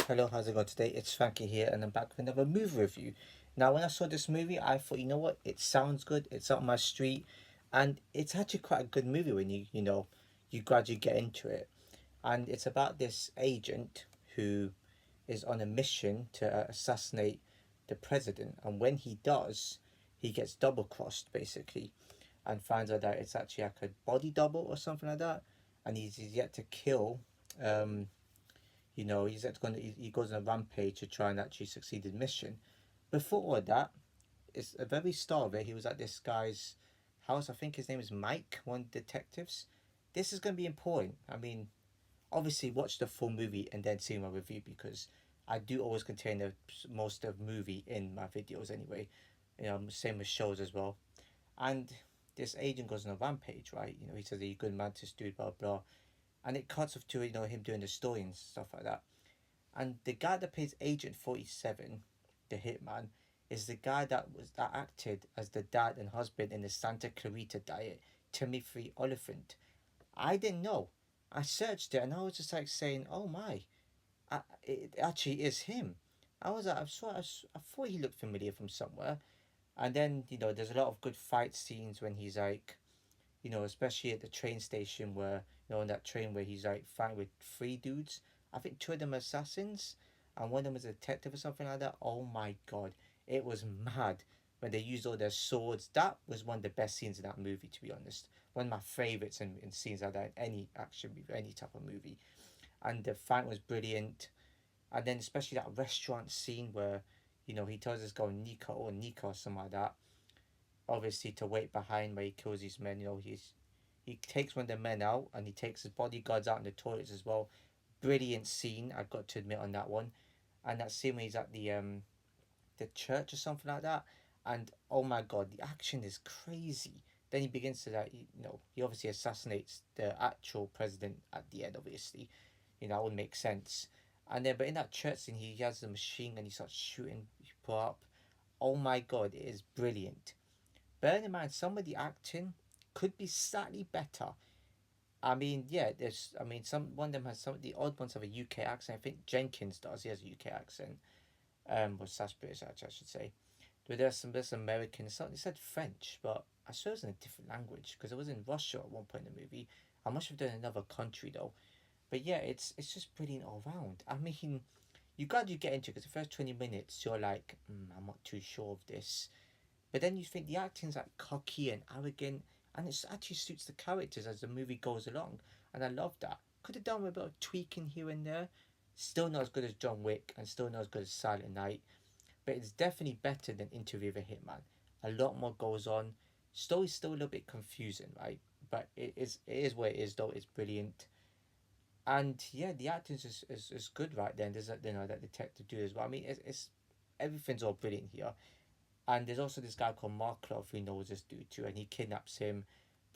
Hello, how's it going today? It's Frankie here, and I'm back with another movie review. Now, when I saw this movie, I thought, you know what? It sounds good. It's up my street, and it's actually quite a good movie when you gradually get into it. And it's about this agent who is on a mission to assassinate the president, and when he does, he gets double crossed basically, and finds out that it's actually like a body double or something like that, and he's yet to kill. Um, he goes on a rampage to try and actually succeed in mission. Before all that, it's a very start of it. He was at this guy's house. I think his name is Mike, one of the detectives. This is going to be important. I mean, obviously, watch the full movie and then see my review because I do always contain most of the movie in my videos anyway. Same with shows as well. And this agent goes on a rampage, right? He says he's a good man to do blah blah, and it cuts off to him doing the story and stuff like that. And the guy that plays Agent 47, the hitman, is the guy that acted as the dad and husband in the Santa Clarita Diet, Timothy Oliphant. I didn't know. I searched it and I was just like saying, "Oh my, it actually is him." I was like, I thought he looked familiar from somewhere. And then there's a lot of good fight scenes when he's like, especially at the train station where, on that train where he's like fighting with three dudes. I think two of them are assassins and one of them is a detective or something like that. Oh my god. It was mad when they used all their swords. That was one of the best scenes in that movie, to be honest. One of my favourites in scenes like that in any action movie, any type of movie. And the fight was brilliant. And then especially that restaurant scene where, he tells this girl Nika or something like that, obviously to wait behind where he kills these men. He takes one of the men out and he takes his bodyguards out in the toilets as well. Brilliant scene, I've got to admit on that one. And that scene when he's at the church or something like that, and oh my god, the action is crazy. Then he begins to he obviously assassinates the actual president at the end. Obviously, that would make sense. And then, but in that church scene, he has the machine and he starts shooting people up. Oh my god, it is brilliant. Bear in mind, some of the acting could be slightly better. I mean, yeah, there's. I mean, some one of them has some of the odd ones have a UK accent. I think Jenkins does. He has a UK accent. Or slash British accent, I should say. But there's American. Some, it said French, but I suppose it's in a different language because it was in Russia at one point in the movie. I must have done another country though. But yeah, it's just brilliant all round. I mean, you got to get into it because the first 20 minutes you're like, I'm not too sure of this. But then you think the acting's like cocky and arrogant, and it actually suits the characters as the movie goes along, and I love that. Could have done with a bit of tweaking here and there. Still not as good as John Wick, and still not as good as Silent Night, but it's definitely better than Interview with a Hitman. A lot more goes on. Story's still a little bit confusing, right? But it is what it is though. It's brilliant, and yeah, the acting is good right then. There's that detective dude as well. I mean, it's everything's all brilliant here. And there's also this guy called Markov who knows this dude too, and he kidnaps him,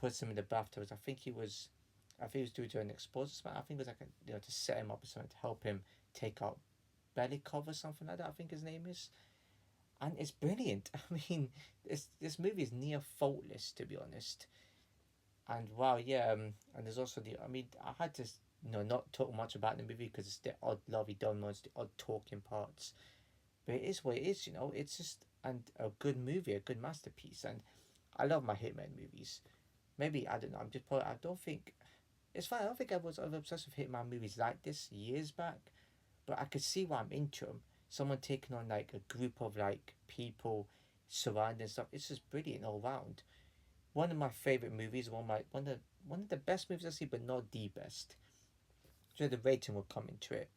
puts him in the bathtub. I think he was due to an explosive. I think it was like to set him up or something to help him take out Belikov or something like that. I think his name is, and it's brilliant. I mean, this movie is near faultless to be honest. And wow, yeah, and there's also the. I mean, I had to not talk much about the movie because it's the odd lovey-dovey moments, the odd talking parts, but it is what it is. It's just and a good movie, a good masterpiece, and I love my Hitman movies. Maybe I don't know. I'm just probably, I don't think it's fine. I don't think I was obsessed with Hitman movies like this years back, but I could see why I'm into them. Someone taking on like a group of like people surrounding stuff. It's just brilliant all round. One of my favorite movies. One of the best movies I see, but not the best. So the rating will come into it,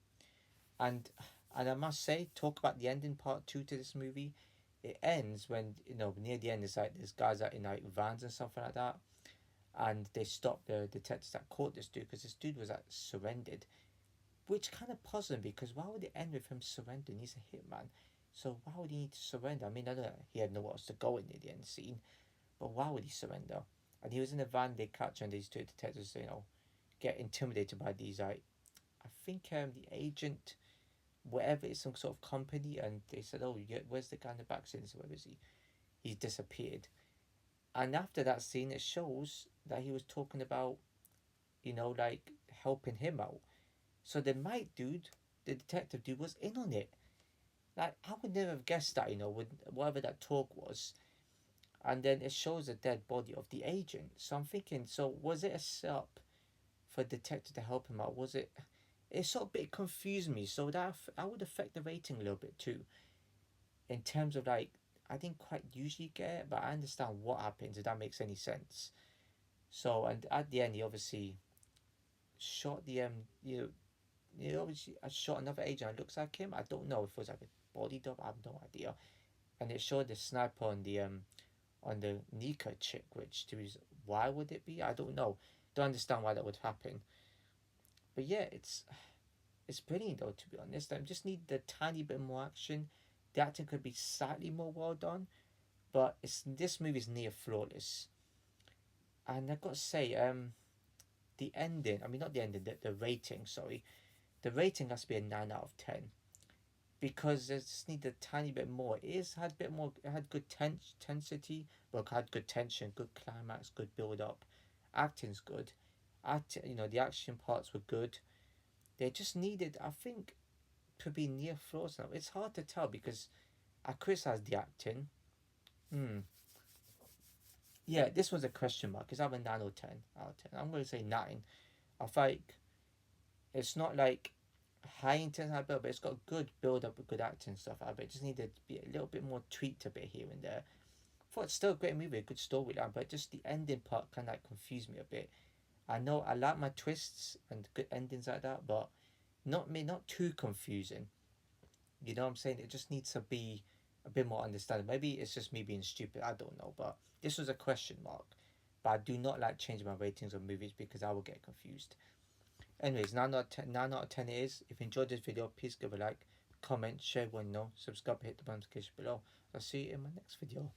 and and I must say, talk about the ending part two to this movie. It ends when near the end. It's like there's guys out in like vans and something like that, and they stop the detectives that caught this dude because this dude was like surrendered, which kind of puzzled me because why would it end with him surrendering? He's a hitman, so why would he need to surrender? I mean, I don't know. He had nowhere else to go in the end scene, but why would he surrender? And he was in a van. They catch and these two detectives, get intimidated by these like I think the agent whatever is some sort of company, and they said, "Oh, yeah, where's the guy in the back?" Since where is he? He's disappeared. And after that scene, it shows that he was talking about, like helping him out. So the Mike dude the detective dude was in on it. Like, I would never have guessed that, with whatever that talk was. And then it shows the dead body of the agent. So I'm thinking, so was it a setup for a detective to help him out? Was it? It sort of bit confused me. So that would affect the rating a little bit too. In terms of like, I didn't quite usually get it, but I understand what happens if that makes any sense. So and at the end, he obviously shot the obviously I shot another agent that looks like him. I don't know if it was like a body double. I have no idea. And it showed the sniper on the Nika chick, which to his why would it be? I don't know. Don't understand why that would happen. But yeah, it's brilliant though, to be honest. I just need the tiny bit more action. The acting could be slightly more well done, but this movie is near flawless. And I got to say, the ending. I mean, not the ending. The rating. Sorry, the rating has to be a 9 out of 10 because it just need a tiny bit more. Had a bit more. It had good tensity, but had good tension, good climax, good build up. Acting's good. The action parts were good. They just needed, I think, to be near flaws now. It's hard to tell because I criticize the acting. Hmm. Yeah, this was a question mark. It's either 9 or 10 out of 10. I'm going to say 9. I feel like it's not like high intense high build, but it's got good build up with good acting and stuff. But it just needed to be a little bit more tweaked a bit here and there. I thought it's still a great movie, a good storyline, but just the ending part kind of like confused me a bit. I know I like my twists and good endings like that, but not too confusing. You know what I'm saying? It just needs to be a bit more understanding. Maybe it's just me being stupid. I don't know, but this was a question mark. But I do not like changing my ratings of movies because I will get confused. Anyways, 9 out of 10 it is. If you enjoyed this video, please give a like, comment, share when you know, subscribe, hit the notification below. I'll see you in my next video.